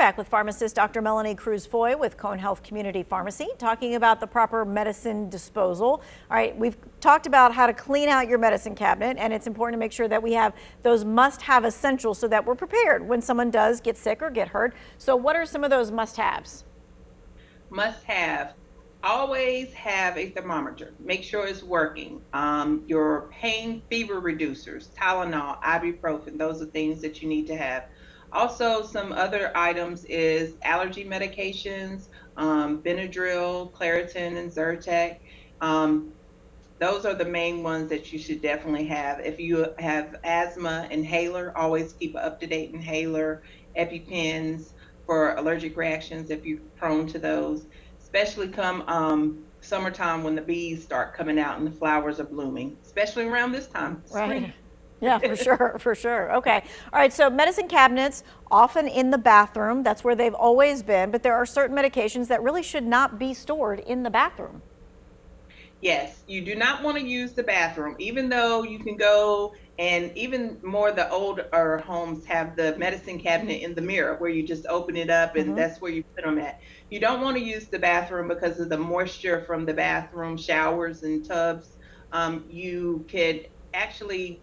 back with pharmacist Dr. Melanie Cruz-Foy with Cone Health Community Pharmacy, talking about the proper medicine disposal. All right, we've talked about how to clean out your medicine cabinet, and it's important to make sure that we have those must-have essentials so that we're prepared when someone does get sick or get hurt. So what are some of those must-haves? Must-have. Always have a thermometer. Make sure it's working. Your pain fever reducers, Tylenol, ibuprofen, those are things that you need to have. Also, some other items is allergy medications, Benadryl, Claritin, and Zyrtec. Um, those are the main ones that you should definitely have. If you have asthma, inhaler, always keep an up-to-date inhaler, EpiPens for allergic reactions if you're prone to those, especially come summertime when the bees start coming out and the flowers are blooming, especially around this time, spring. Right. Yeah, for sure, for sure. Okay. All right, so medicine cabinets, often in the bathroom, that's where they've always been, but there are certain medications that really should not be stored in the bathroom. Yes, you do not want to use the bathroom, even though you can go, and even more the older homes have the medicine cabinet in the mirror where you just open it up and that's where you put them at. You don't want to use the bathroom because of the moisture from the bathroom showers and tubs. You could actually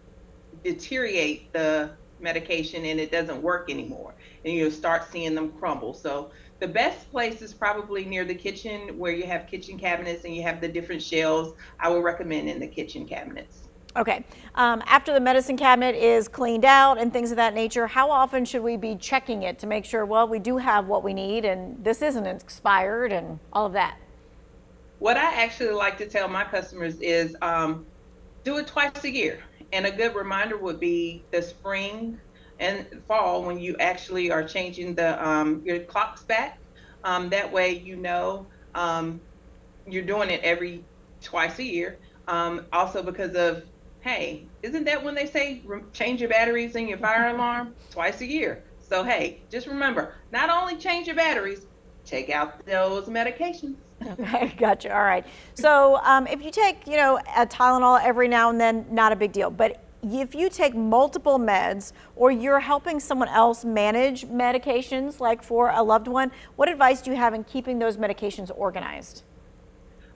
deteriorate the medication and it doesn't work anymore, and you'll start seeing them crumble. So the best place is probably near the kitchen where you have kitchen cabinets and you have the different shelves. I would recommend in the kitchen cabinets. Okay. After the medicine cabinet is cleaned out and things of that nature, how often should we be checking it to make sure, well, we do have what we need and this isn't expired and all of that? What I actually like to tell my customers is do it twice a year. And a good reminder would be the spring and fall when you actually are changing the your clocks back. That way, you're doing it every twice a year. Also because of, hey, isn't that when they say change your batteries in your fire alarm twice a year? So hey, just remember, not only change your batteries, take out those medications. Okay, gotcha. All right. So if you take, a Tylenol every now and then, not a big deal. But if you take multiple meds or you're helping someone else manage medications, like for a loved one, what advice do you have in keeping those medications organized?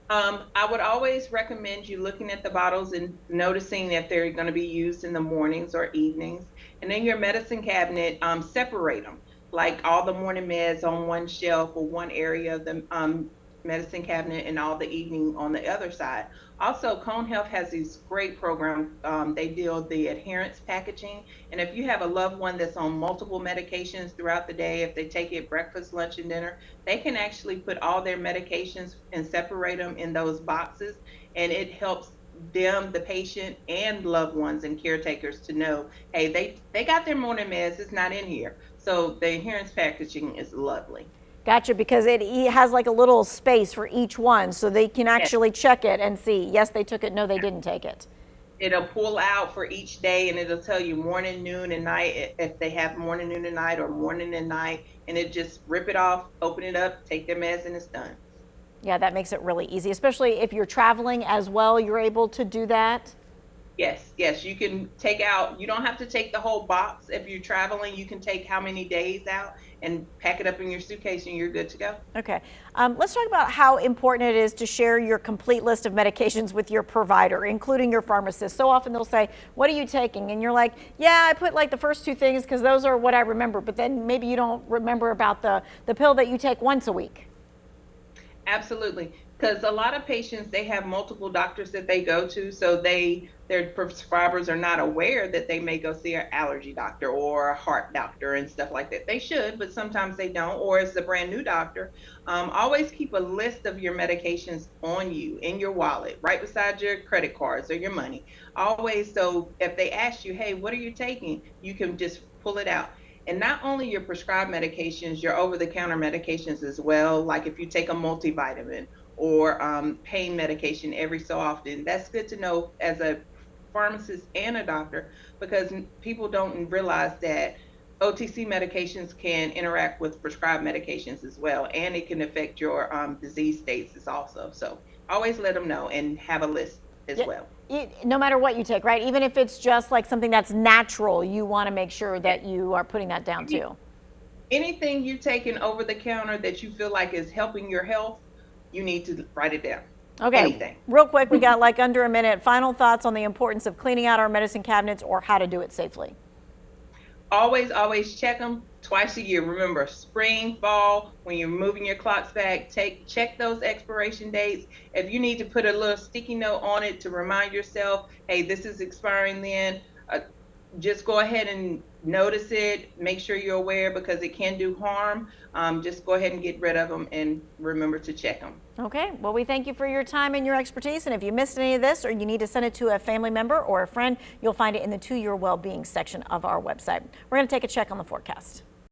I would always recommend you looking at the bottles and noticing if they're going to be used in the mornings or evenings. And then your medicine cabinet, separate them. Like all the morning meds on one shelf or one area of the medicine cabinet and all the evening on the other side. Also, Cone Health has these great programs. They deal the adherence packaging. And if you have a loved one that's on multiple medications throughout the day, if they take it breakfast, lunch, and dinner, they can actually put all their medications and separate them in those boxes. And it helps them, the patient, and loved ones and caretakers to know, hey, they got their morning meds, it's not in here. So the adherence packaging is lovely. Gotcha, because it has like a little space for each one so they can actually check it and see, yes, they took it, no, they didn't take it. It'll pull out for each day and it'll tell you morning, noon, and night if they have morning, noon, and night, or morning and night, and it just rip it off, open it up, take their meds, and it's done. Yeah, that makes it really easy, especially if you're traveling as well, you're able to do that. Yes, you can take out, you don't have to take the whole box. If you're traveling, you can take how many days out and pack it up in your suitcase and you're good to go. Okay. Let's talk about how important it is to share your complete list of medications with your provider, including your pharmacist. So often they'll say, what are you taking? And you're like, yeah, I put like the first two things because those are what I remember. But then maybe you don't remember about the pill that you take once a week. Absolutely. Because a lot of patients, they have multiple doctors that they go to, so their prescribers are not aware that they may go see an allergy doctor or a heart doctor and stuff like that. They should, but sometimes they don't, or it's a brand new doctor. Always keep a list of your medications on you in your wallet, right beside your credit cards or your money. Always, so if they ask you, hey, what are you taking? You can just pull it out. And not only your prescribed medications, your over-the-counter medications as well. Like if you take a multivitamin or pain medication every so often. That's good to know as a pharmacist and a doctor, because people don't realize that OTC medications can interact with prescribed medications as well, and it can affect your disease states also. So always let them know and have a list as well. No matter what you take, right? Even if it's just like something that's natural, you want to make sure that you are putting that down too. anything you're taking over the counter that you feel like is helping your health, you need to write it down. Okay, Anything. real quick, we got like under a minute. Final thoughts on the importance of cleaning out our medicine cabinets or how to do it safely. Always check them twice a year. Remember, spring, fall, when you're moving your clocks back, check those expiration dates. If you need to put a little sticky note on it to remind yourself, hey, this is expiring then, just go ahead and notice it. Make sure you're aware because it can do harm. Just go ahead and get rid of them and remember to check them. Okay, well, we thank you for your time and your expertise. And if you missed any of this or you need to send it to a family member or a friend, you'll find it in the To Your Wellbeing section of our website. We're going to take a check on the forecast.